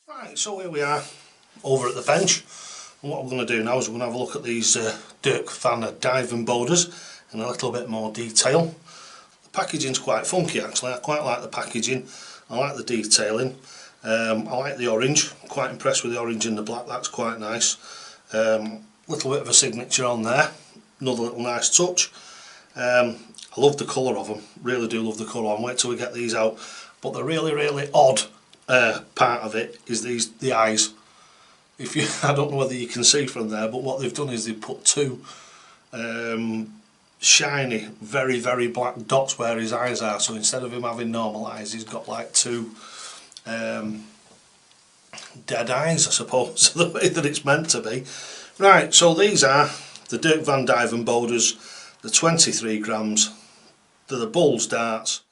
Right, so here we are over at the bench, and what we're going to do now is we're going to have a look at these DYNAMITE Diving Boulders in a little bit more detail. The packaging's quite funky actually. I quite like the packaging, I like the detailing, I like the orange. I'm quite impressed with the orange and the black, that's quite nice. Little bit of a signature on there, another little nice touch. I love the colour of them, really do love the colour. I'll wait till we get these out, but the really odd part of it is the eyes. If you, I don't know whether you can see from there, but what they've done is they've put two shiny, very black dots where his eyes are. So instead of him having normal eyes, he's got like two dead eyes, I suppose, the way that it's meant to be. Right, so these are the DYNAMITE Diving Boulders, the 23 grams. They're the Bulls darts.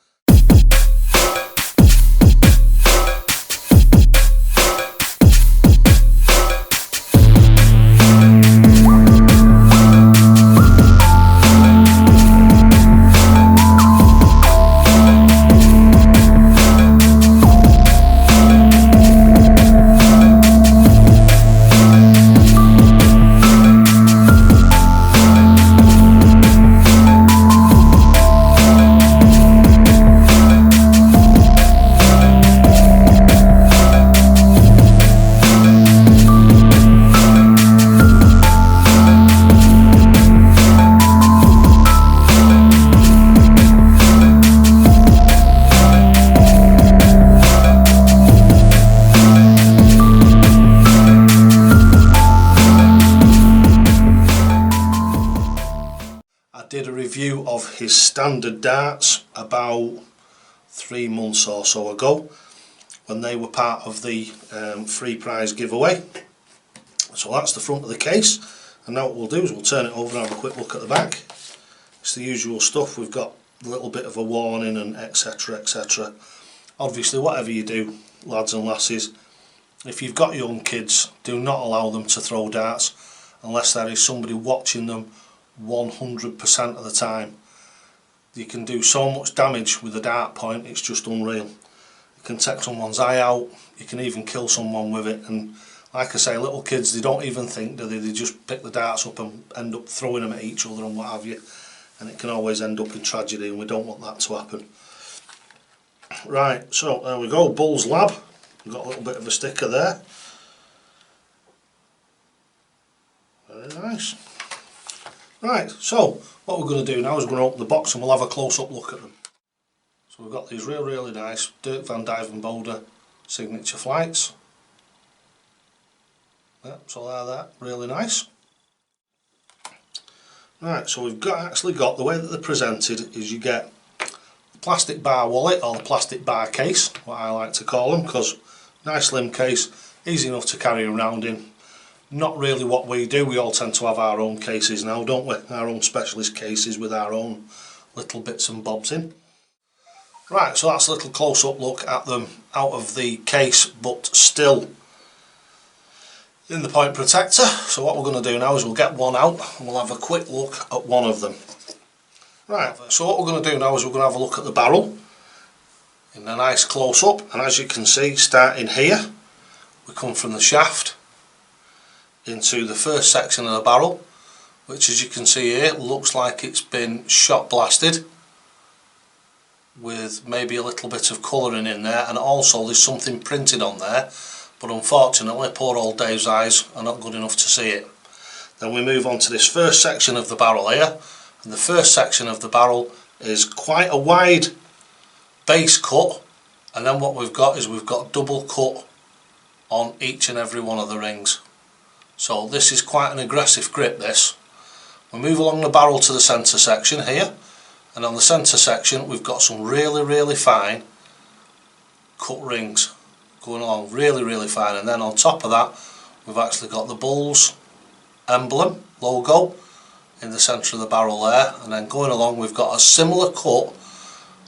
Did a review of his standard darts about 3 months or so ago when they were part of the free prize giveaway. So that's the front of the case, and now what we'll do is we'll turn it over and have a quick look at the back. It's the usual stuff. We've got a little bit of a warning and etc. Obviously, whatever you do, lads and lasses, if you've got young kids, do not allow them to throw darts unless there is somebody watching them 100% of the time. You can do so much damage with a dart point, it's just unreal. You can take someone's eye out, you can even kill someone with it, and like I say, little kids, they don't even think, do they? They just pick the darts up and end up throwing them at each other and what have you, and it can always end up in tragedy, and we don't want that to happen. Right, so there we go, Bulls Lab. We've got a little bit of a sticker there. Very nice. Right, so what we're going to do now is we're going to open the box and we'll have a close-up look at them. So we've got these really nice DYNAMITE Diving Boulder signature flights. Yeah, so they're really nice. Right, so we've actually got, the way that they're presented is you get the plastic bar wallet, or the plastic bar case, what I like to call them, because nice slim case, easy enough to carry around in. Not really what we do. We all tend to have our own cases now, don't we? Our own specialist cases with our own little bits and bobs in. Right, so that's a little close-up look at them out of the case, but still in the point protector. So what we're going to do now is we'll get one out and we'll have a quick look at one of them. Right, so what we're going to do now is we're going to have a look at the barrel in a nice close-up, and as you can see, starting here, we come from the shaft into the first section of the barrel, which, as you can see here, looks like it's been shot blasted with maybe a little bit of colouring in there, and also there's something printed on there, but unfortunately poor old Dave's eyes are not good enough to see it. Then we move on to this first section of the barrel here, and the first section of the barrel is quite a wide base cut, and then what we've got is we've got double cut on each and every one of the rings. So this is quite an aggressive grip, this. We move along the barrel to the centre section here, and on the centre section we've got some really fine cut rings going along, really fine, and then on top of that we've actually got the Bulls emblem, logo, in the centre of the barrel there, and then going along we've got a similar cut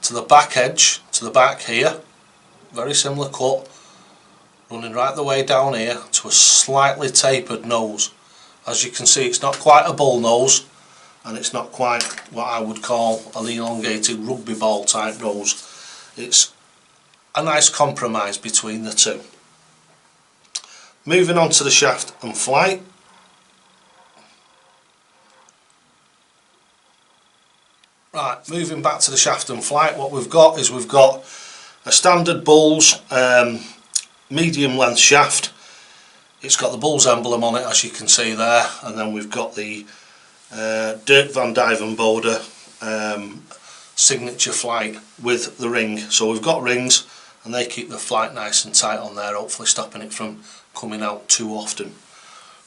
to the back edge, to the back here, very similar cut, running right the way down here to a slightly tapered nose. As you can see, it's not quite a bull nose, and it's not quite what I would call an elongated rugby ball type nose. It's a nice compromise between the two. moving on to the shaft and flight. Right, moving back to the shaft and flight, what we've got is we've got a standard Bulls medium length shaft. It's got the Bulls emblem on it, as you can see there, and then we've got the Dirk van Dijvenbode signature flight with the ring. So we've got rings and they keep the flight nice and tight on there, hopefully stopping it from coming out too often.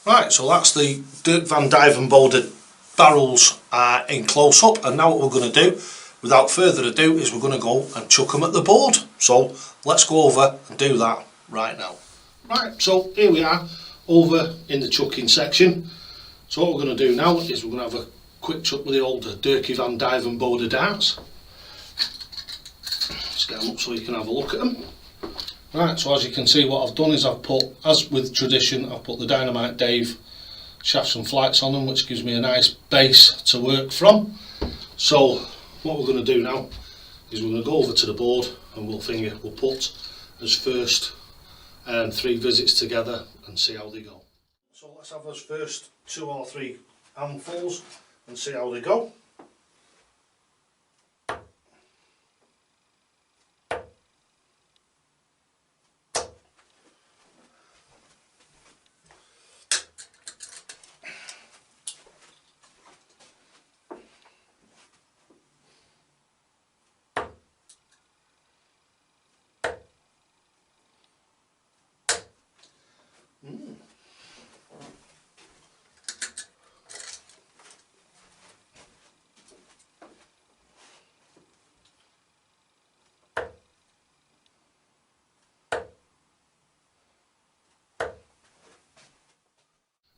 Right, so that's the Dirk van Dijvenbode barrels in close up, and now what we're going to do, without further ado, is we're going to go and chuck them at the board. So let's go over and do that right now. Right, so here we are over in the chucking section. So what we're going to do now is we're going to have a quick chuck with the old Dirk van Dijvenbode darts. Let's get them up so you can have a look at them. Right, so as you can see, what I've done is I've put, as with tradition, I've put the Dynamite Dave shafts and flights on them, which gives me a nice base to work from. So what we're going to do now is we're going to go over to the board and we'll put as first 3 visits together and see how they go. So let's have those first 2 or 3 handfuls and see how they go.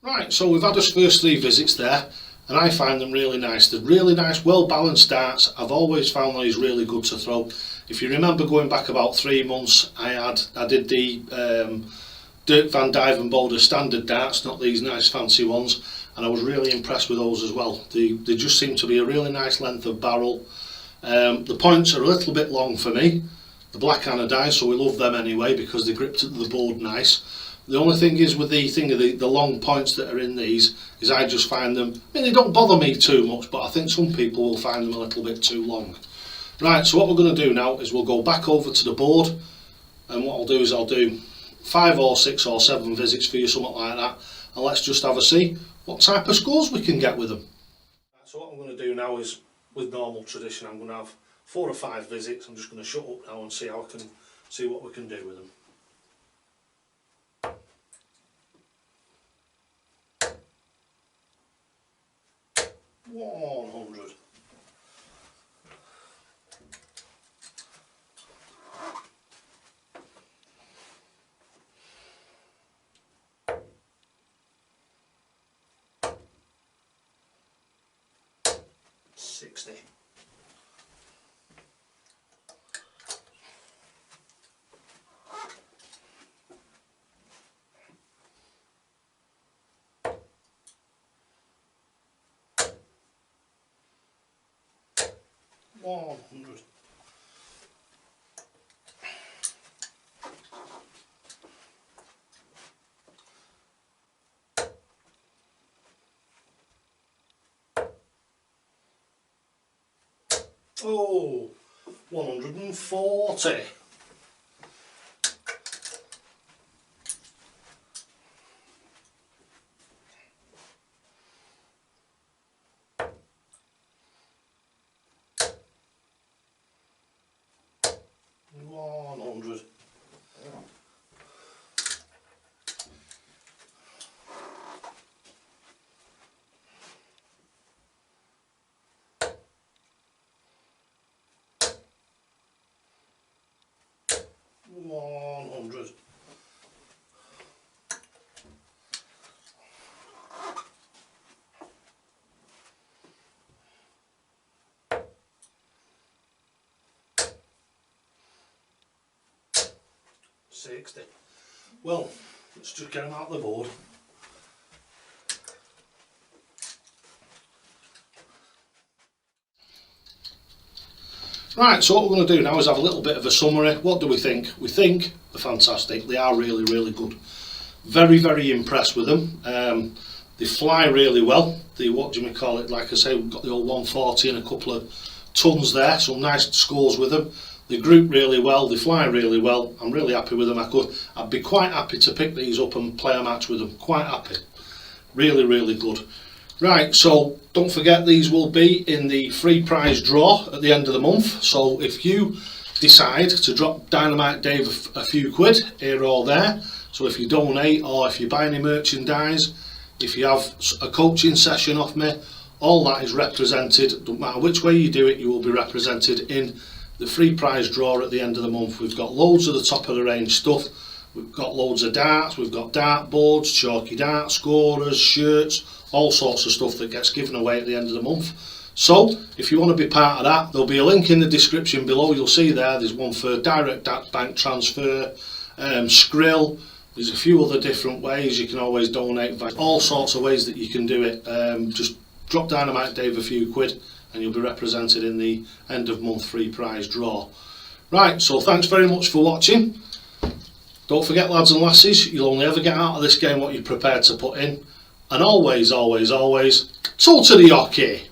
Right, so we've had our first 3 visits there, and I find them really nice. They're really nice, well balanced darts. I've always found these really good to throw. If you remember going back about 3 months, I did the Dirk van Dijvenbode standard darts, not these nice fancy ones, and I was really impressed with those as well. They just seem to be a really nice length of barrel. The points are a little bit long for me, the black anodized, so we love them anyway because they grip to the board nice. The only thing is with the long points that are in these is I just find them, I mean, they don't bother me too much, but I think some people will find them a little bit too long. Right, so what we're going to do now is we'll go back over to the board, and what I'll do is I'll do 5 or 6 or 7 visits for you, something like that, and let's just have a see what type of scores we can get with them. So what I'm going to do now is, with normal tradition, I'm going to have 4 or 5 visits. I'm just going to shut up now and see what we can do with them. $100. $60. $100. Oh, 140. $100. $100. $60. Well, let's just get them out of the board. Right, so what we're going to do now is have a little bit of a summary. What do we think? We think they're fantastic. They are really, really good. Very, very impressed with them. They fly really well. The, what do you call it, like I say, we've got the old 140 and a couple of tons there, some nice scores with them. They group really well, they fly really well. I'm really happy with them. I'd be quite happy to pick these up and play a match with them. Quite happy. Really, really good. Right, so don't forget these will be in the free prize draw at the end of the month. So if you decide to drop Dynamite Dave a few quid here or there, so if you donate or if you buy any merchandise, if you have a coaching session off me, all that is represented. Don't matter which way you do it, you will be represented in the free prize draw at the end of the month. We've got loads of the top of the range stuff. We've got loads of darts, we've got dart boards, chalky dart scorers, shirts, all sorts of stuff that gets given away at the end of the month. So if you want to be part of that, there'll be a link in the description below. You'll see there's one for direct bank transfer, Skrill. There's a few other different ways you can always donate, all sorts of ways that you can do it. Just drop Dynamite Dave a few quid and you'll be represented in the end of month free prize draw. Right, so thanks very much for watching. Don't forget, lads and lasses, you'll only ever get out of this game what you're prepared to put in. And always, always, always, toe to the hockey.